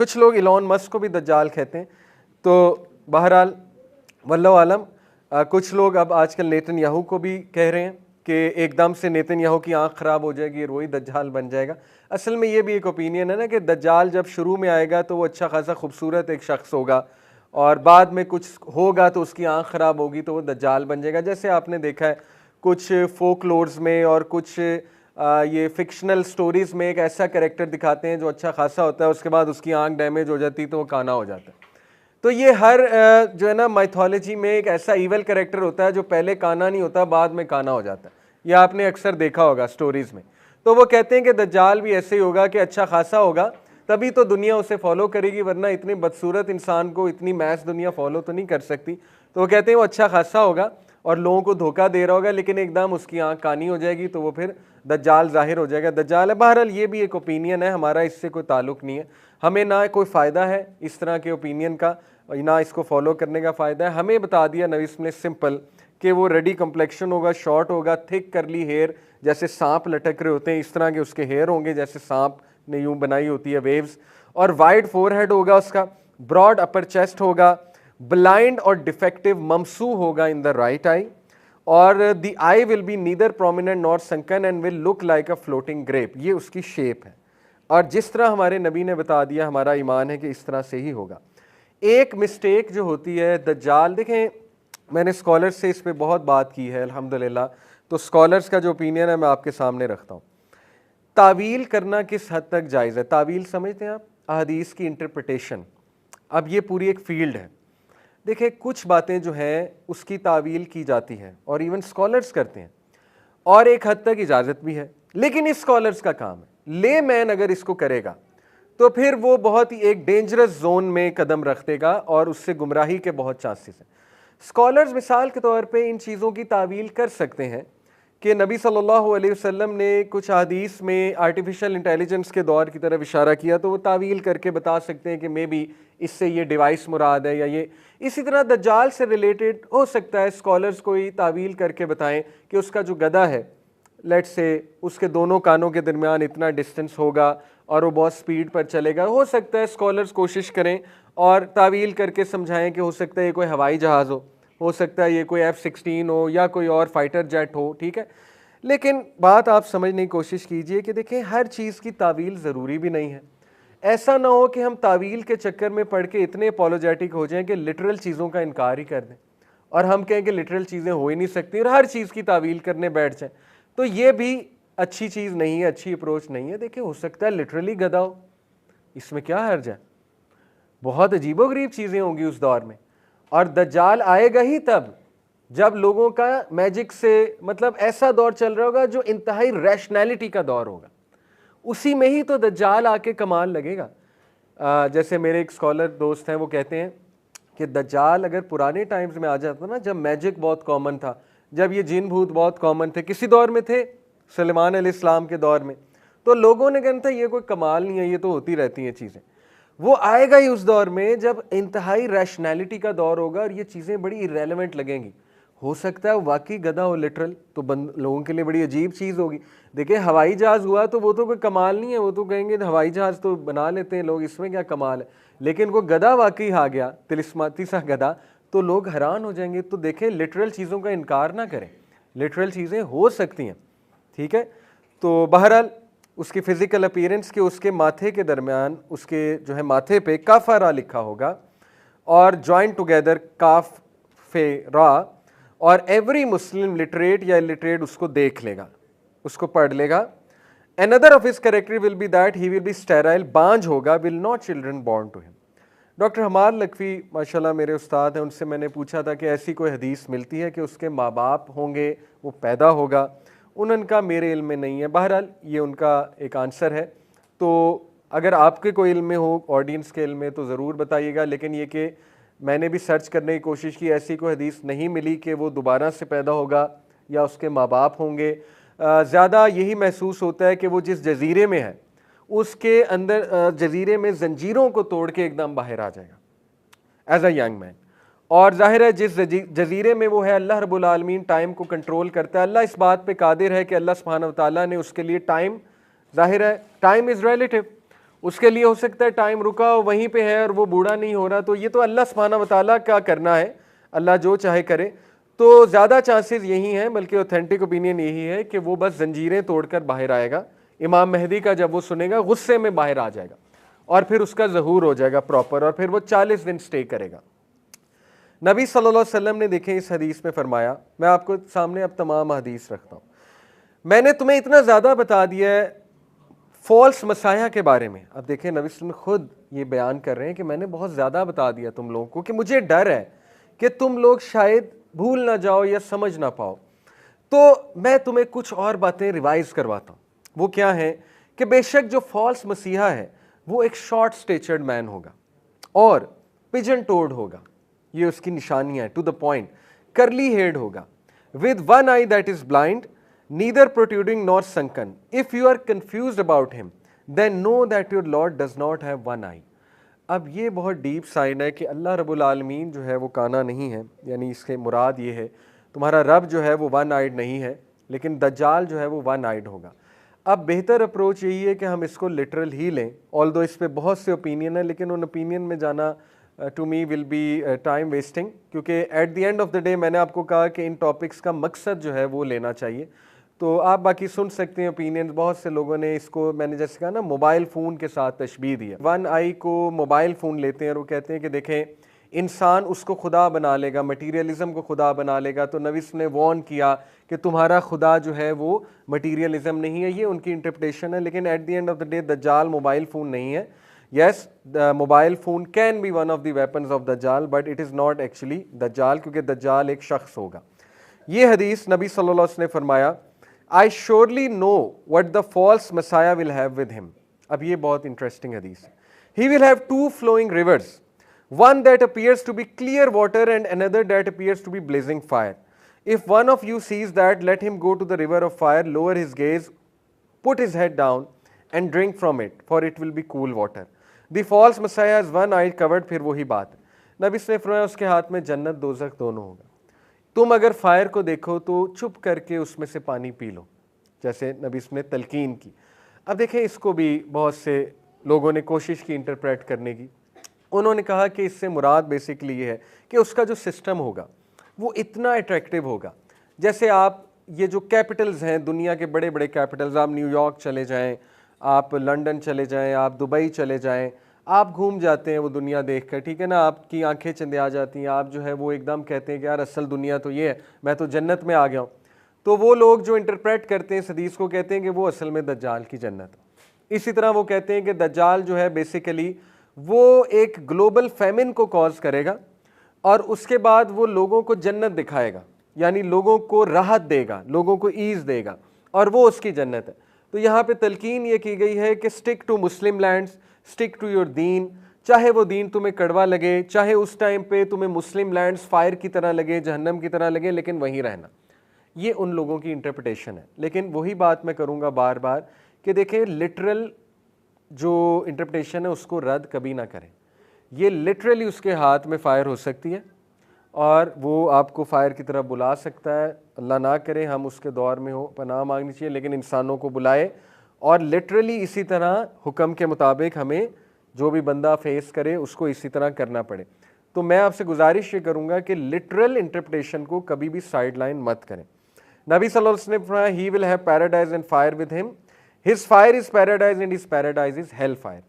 कुछ लोग Elon Musk को भी दज्जाल कहते हैं। तो बहरहाल वल्लाहु आलम, कुछ लोग अब आजकल नेतन्याहू को भी कह रहे हैं कि एकदम से नेतन्याहू की आंख ख़राब हो जाएगी और वही दज्जाल बन जाएगा। असल में ये भी एक ओपिनियन है ना कि दज्जाल जब शुरू में आएगा तो वो अच्छा खासा खूबसूरत एक शख्स होगा और बाद में कुछ होगा तो उसकी आंख ख़राब होगी तो वो दज्जाल बन जाएगा। जैसे आपने देखा है कुछ फोकलोर्स में और कुछ ये फिक्शनल स्टोरीज़ में एक ऐसा कैरेक्टर दिखाते हैं जो अच्छा खासा होता है, उसके बाद उसकी आंख डैमेज हो जाती है तो वो काना हो जाता है। तो ये हर जो है ना माइथोलॉजी में एक ऐसा ईवल कैरेक्टर होता है जो पहले काना नहीं होता, बाद में काना हो जाता है। ये आपने अक्सर देखा होगा स्टोरीज़ में। तो वो कहते हैं कि दज्जाल भी ऐसे ही होगा कि अच्छा खासा होगा तभी तो दुनिया उसे फॉलो करेगी, वरना इतने बदसूरत इंसान को इतनी मैस दुनिया फॉलो तो नहीं कर सकती। तो वो कहते हैं वो अच्छा खासा होगा और लोगों को धोखा दे रहा होगा, लेकिन एकदम उसकी आंख कानी हो जाएगी तो वो फिर दज्जाल जाहिर हो जाएगा, दज्जाल है। बहरहाल ये भी एक ओपिनियन है, हमारा इससे कोई ताल्लुक़ नहीं है। हमें ना कोई फ़ायदा है इस तरह के ओपिनियन का, ना इसको फॉलो करने का फ़ायदा है। हमें बता दिया नबी ने सिंपल कि वो रेडी कम्प्लेक्शन होगा, शॉर्ट होगा, थिक करली हेयर, जैसे सांप लटक रहे होते हैं इस तरह के उसके हेयर होंगे, जैसे सांप ने यूँ बनाई होती है वेव्स, और वाइड फोरहेड होगा उसका, ब्रॉड अपर चेस्ट होगा, ब्लाइंड और डिफेक्टिव ममसू होगा इन द राइट आई, और the eye will be neither prominent nor sunken and will look like a floating grape. ये उसकी शेप है और जिस तरह हमारे नबी ने बता दिया हमारा ईमान है कि इस तरह से ही होगा। एक मिस्टेक जो होती है दज्जाल, देखें मैंने स्कॉलर्स से इस पर बहुत बात की है अल्हम्दुलिल्लाह, तो स्कॉलर्स का जो ओपिनियन है मैं आपके सामने रखता हूँ। तावील करना किस हद तक जायज़ है? तावील समझते हैं आप? अहदीस की इंटरप्रिटेशन, अब ये पूरी एक फील्ड है। देखिए कुछ बातें जो हैं उसकी तावील की जाती है और इवन स्कॉलर्स करते हैं और एक हद तक इजाज़त भी है, लेकिन इस स्कॉलर्स का काम है। ले मैन अगर इसको करेगा तो फिर वो बहुत ही एक डेंजरस जोन में कदम रख देगा और उससे गुमराही के बहुत चांसेस हैं। स्कॉलर्स मिसाल के तौर पे इन चीज़ों की तावील कर सकते हैं कि नबी सल्लल्लाहु अलैहि वसल्लम ने कुछ हदीस में आर्टिफिशियल इंटेलिजेंस के दौर की तरफ इशारा किया, तो वो तावील करके बता सकते हैं कि मे बी इससे ये डिवाइस मुराद है या ये। इसी तरह दज्जाल से रिलेटेड हो सकता है स्कॉलर्स कोई तावील करके बताएं कि उसका जो गधा है लेट्स से उसके दोनों कानों के दरमियान इतना डिस्टेंस होगा और वो बहुत स्पीड पर चलेगा। हो सकता है स्कॉलर्स कोशिश करें और तावील करके समझाएं कि हो सकता है ये कोई हवाई जहाज़ हो सकता है ये कोई F-16 हो या कोई और फाइटर जेट हो, ठीक है। लेकिन बात आप समझने की कोशिश कीजिए कि देखें हर चीज़ की तावील ज़रूरी भी नहीं है। ऐसा ना हो कि हम तावील के चक्कर में पढ़ के इतने अपोलोजेटिक हो जाएं कि लिटरल चीज़ों का इनकार ही कर दें और हम कहें कि लिटरल चीज़ें हो ही नहीं सकती और हर चीज़ की तावील करने बैठ जाएं, तो ये भी अच्छी चीज़ नहीं है, अच्छी अप्रोच नहीं है। देखिए हो सकता है लिटरली गधा हो, इसमें क्या हर्ज है? बहुत अजीबोगरीब चीज़ें होंगी उस दौर में, और दज्जाल आएगा ही तब जब लोगों का मैजिक से मतलब ऐसा दौर चल रहा होगा जो इंतहाई रैशनैलिटी का दौर होगा, उसी में ही तो दज्जाल आके कमाल लगेगा। जैसे मेरे एक स्कॉलर दोस्त हैं वो कहते हैं कि दज्जाल अगर पुराने टाइम्स में आ जाता ना, जब मैजिक बहुत कॉमन था, जब ये जिन भूत बहुत कॉमन थे, किसी दौर में थे सुलेमान अलैहिस्सलाम के दौर में, तो लोगों ने कहना था ये कोई कमाल नहीं है, ये तो होती रहती हैं चीज़ें। वो आएगा ही उस दौर में जब इंतहाई रैशनैलिटी का दौर होगा और ये चीज़ें बड़ी इरेलेवेंट लगेंगी। हो सकता है वाकई गधा हो लिटरल, तो लोगों के लिए बड़ी अजीब चीज़ होगी। देखिए हवाई जहाज़ हुआ तो वो तो कोई कमाल नहीं है, वो तो कहेंगे हवाई जहाज़ तो बना लेते हैं लोग, इसमें क्या कमाल है। लेकिन वो गधा वाकई आ गया, तिलिस्माती सा गधा, तो लोग हैरान हो जाएंगे। तो देखें लिटरल चीज़ों का इनकार ना करें, लिटरल चीज़ें हो सकती हैं, ठीक है। तो बहरहाल उसकी फ़िज़िकल अपीयरेंस के उसके माथे के दरमियान उसके जो है माथे पे काफ़रा लिखा होगा और जॉइंट टुगेदर काफ फे रा, और एवरी मुस्लिम लिटरेट या इलिटरेट उसको देख लेगा, उसको पढ़ लेगा। Another of his character will be that he will be sterile, बांझ होगा, will not children born to him. Doctor हमार लकवी माशाल्लाह मेरे उस्ताद हैं, उनसे मैंने पूछा था कि ऐसी कोई हदीस मिलती है कि उसके माँ बाप होंगे, वो पैदा होगा? उनका मेरे इल्म में नहीं है। बहरहाल ये उनका एक आंसर है, तो अगर आपके कोई इल्म में हो, ऑडियंस के इल्म में, तो ज़रूर बताइएगा। लेकिन ये कि मैंने भी सर्च करने की कोशिश की, ऐसी कोई हदीस नहीं मिली कि वो दोबारा से पैदा होगा या उसके माँ बाप होंगे। ज़्यादा यही महसूस होता है कि वो जिस जजीरे में है उसके अंदर जजीरे में जंजीरों को तोड़ के एकदम बाहर आ जाएगा एज अ यंग मैन। और जाहिर है जिस जजीरे में वो है, अल्लाह रब्बुल आलमीन टाइम को कंट्रोल करता है। अल्लाह इस बात पे कादिर है कि अल्लाह सुब्हानहू व तआला ने उसके लिए टाइम, जाहिर है टाइम इज़ रिलेटिव, उसके लिए हो सकता है टाइम रुका वहीं पे है और वो बूढ़ा नहीं हो रहा, तो ये तो अल्लाह सुब्हानहू व तआला का करना है, अल्लाह जो चाहे करे। तो ज़्यादा चांसेस यही हैं, बल्कि ऑथेंटिक ओपिनियन यही है कि वो बस जंजीरें तोड़कर बाहर आएगा। इमाम मेहदी का जब वो सुनेगा गुस्से में बाहर आ जाएगा और फिर उसका ज़हूर हो जाएगा प्रॉपर, और फिर वो 40 दिन स्टे करेगा। नबी सल्लल्लाहु अलैहि वसल्लम ने देखें इस हदीस में फरमाया, मैं आपको सामने अब तमाम हदीस रखता हूँ, मैंने तुम्हें इतना ज़्यादा बता दिया है फॉल्स मसाया के बारे में। अब देखें नबी सल्लल्लाहु अलैहि वसल्लम खुद ये बयान कर रहे हैं कि मैंने बहुत ज़्यादा बता दिया तुम लोगों को कि मुझे डर है कि तुम लोग शायद भूल ना जाओ या समझ ना पाओ, तो मैं तुम्हें कुछ और बातें रिवाइज करवाता हूँ। वो क्या है कि बेशक जो फॉल्स मसीहा है वो एक शॉर्ट स्टेचर्ड मैन होगा और पिजन टोड होगा, ये उसकी निशानियां हैं, to the point, curly head होगा, with one eye that is blind, neither protruding nor sunken, if you are confused about him then know that your lord does not have one eye. अब ये बहुत deep sign है कि अल्लाह रब्बुल आलमीन जो है वो काना नहीं है, यानी इसके मुराद ये है तुम्हारा रब जो है वो वन आइड नहीं है, लेकिन दज्जाल जो है वो वन आइड होगा। अब बेहतर अप्रोच यही है कि हम इसको लिटरल ही लें, ऑल्दो इस पे बहुत से ओपिनियन है, लेकिन उन ओपिनियन में जाना to me will be time wasting, क्योंकि at the end of the day मैंने आपको कहा कि इन टॉपिक्स का मकसद जो है वो लेना चाहिए। तो आप बाकी सुन सकते हैं ओपिनियन, बहुत से लोगों ने इसको, मैंने जैसे कहा ना, मोबाइल फ़ोन के साथ तशबीह दी है। वन आई को मोबाइल फ़ोन लेते हैं और वो कहते हैं कि देखें इंसान उसको खुदा बना लेगा, मटीरियलिज़म को खुदा बना लेगा। तो नबी ने वार्न किया कि तुम्हारा खुदा जो है वो मटीरियलिज़म नहीं है, ये उनकी इंटरप्रिटेशन है। लेकिन at the end of the day दज्जाल मोबाइल फ़ोन नहीं है। Yes, the mobile phone can be one of the weapons of दज्जाल, but it is not actually दज्जाल, क्योंकि दज्जाल एक शख्स होगा। ये हदीस नबी सल्लल्लाहु अलैहि वसल्लम ने फरमाया, I surely know what the false messiah will have with him. अब ये बहुत इंटरेस्टिंग हदीस है। He will have two flowing rivers, one that appears to be clear water and another that appears to be blazing fire. If one of you sees that, let him go to the river of fire, lower his gaze, put his head down and drink from it, for it will be cool water. The false Messiah is one eye covered, फिर वही बात। नबी ने फरमाया उसके हाथ में जन्नत दोज़ख दोनों होगा। तुम अगर फायर को देखो तो चुप करके उसमें से पानी पी लो, जैसे नबी ने तलकीन की। अब देखें इसको भी बहुत से लोगों ने कोशिश की इंटरप्रेट करने की। उन्होंने कहा कि इससे मुराद बेसिकली ये है कि उसका जो सिस्टम होगा वो इतना अट्रैक्टिव होगा, जैसे आप ये जो कैपिटल्स हैं दुनिया के बड़े बड़े कैपिटल्स, आप न्यूयॉर्क चले जाएं, आप लंदन चले जाएं, आप दुबई चले जाएं, आप घूम जाते हैं वो दुनिया देखकर, ठीक है ना, आपकी आंखें चंदिया जाती हैं, आप जो है वो एकदम कहते हैं कि यार असल दुनिया तो ये है, मैं तो जन्नत में आ गया हूँ। तो वो लोग जो इंटरप्रेट करते हैं इस हदीस को कहते हैं कि वो असल में दज्जाल की जन्नत। इसी तरह वो कहते हैं कि दज्जाल जो है बेसिकली वो एक ग्लोबल फैमिन को कॉज करेगा और उसके बाद वो लोगों को जन्नत दिखाएगा, यानी लोगों को राहत देगा, लोगों को ईज़ देगा, और वो उसकी जन्नत है। तो यहाँ पे तलकीन ये की गई है कि stick to Muslim lands, stick to your दीन, चाहे वो दीन तुम्हें कड़वा लगे, चाहे उस टाइम पे तुम्हें मुस्लिम लैंड्स फायर की तरह लगे, जहन्नम की तरह लगे, लेकिन वहीं रहना। ये उन लोगों की इंटरप्रिटेशन है। लेकिन वही बात मैं करूँगा बार बार कि देखें लिटरल जो इंटरप्रिटेशन है उसको रद्द कभी ना करें। ये लिटरली उसके हाथ में फ़ायर हो सकती है और वो आपको फ़ायर की तरफ बुला सकता है। अल्लाह ना करे हम उसके दौर में हो, पनाह मांगनी चाहिए, लेकिन इंसानों को बुलाए और लिटरली इसी तरह हुक्म के मुताबिक हमें जो भी बंदा फेस करे उसको इसी तरह करना पड़े। तो मैं आपसे गुजारिश ये करूँगा कि लिटरल इंटरप्रिटेशन को कभी भी साइड लाइन मत करें। नबी सल्लल्लाहु अलैहि वसल्लम ने फरमाया, ही will have paradise and fire with him, his fire is paradise and his paradise is hello fire.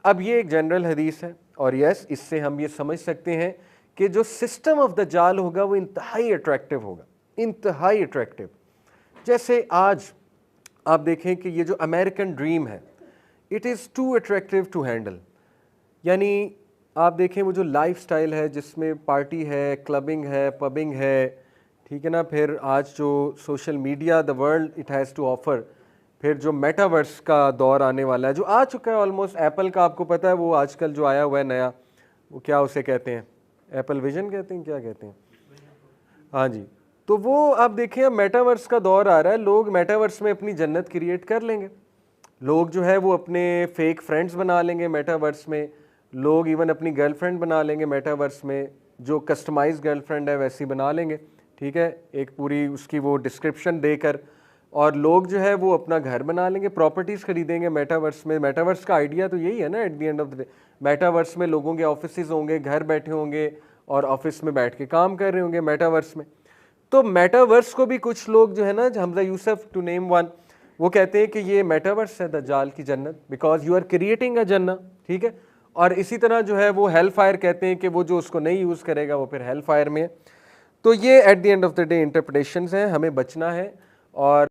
अब ये एक जनरल हदीस है और यस, इससे हम ये समझ सकते हैं कि जो सिस्टम ऑफ दज्जाल होगा वो इंतहाई अट्रैक्टिव होगा, इंतहाई अट्रैक्टिव। जैसे आज आप देखें कि ये जो अमेरिकन ड्रीम है, it is too attractive to handle. यानी आप देखें वो जो लाइफ स्टाइल है जिसमें पार्टी है, क्लबिंग है, पबिंग है, ठीक है ना, फिर आज जो social media the world it has to offer, फिर जो मेटावर्स का दौर आने वाला है जो आ चुका है ऑलमोस्ट। एप्पल का आपको पता है वो आजकल जो आया हुआ है नया, वो क्या उसे कहते हैं, एप्पल विजन कहते हैं, क्या कहते हैं, हाँ जी। तो वो आप देखें अब मेटावर्स का दौर आ रहा है, लोग मेटावर्स में अपनी जन्नत क्रिएट कर लेंगे, लोग जो है वो अपने फेक फ्रेंड्स बना लेंगे मेटावर्स में, लोग इवन अपनी गर्लफ्रेंड बना लेंगे मेटावर्स में, जो कस्टमाइज गर्लफ्रेंड है वैसी बना लेंगे, ठीक है, एक पूरी उसकी वो डिस्क्रिप्शन देकर। और लोग जो है वो अपना घर बना लेंगे, प्रॉपर्टीज़ खरीदेंगे मेटावर्स में। मेटावर्स का आइडिया तो यही है ना, eight the end of the day metaverse में लोगों के ऑफिसेज होंगे, घर बैठे होंगे और ऑफिस में बैठ के काम कर रहे होंगे मेटावर्स में। तो मेटावर्स को भी कुछ लोग जो है ना, Hamza Yusuf to name one, वो कहते हैं कि ये मेटावर्स है दज्जाल की जन्नत, because you are creating a जन्नत, ठीक है। और इसी तरह जो है वो हेल फायर कहते हैं कि वो जो उसको नहीं यूज़ करेगा वो फिर हेल फायर में है। तो ये eight the end of the day interpretations हैं, हमें बचना है। और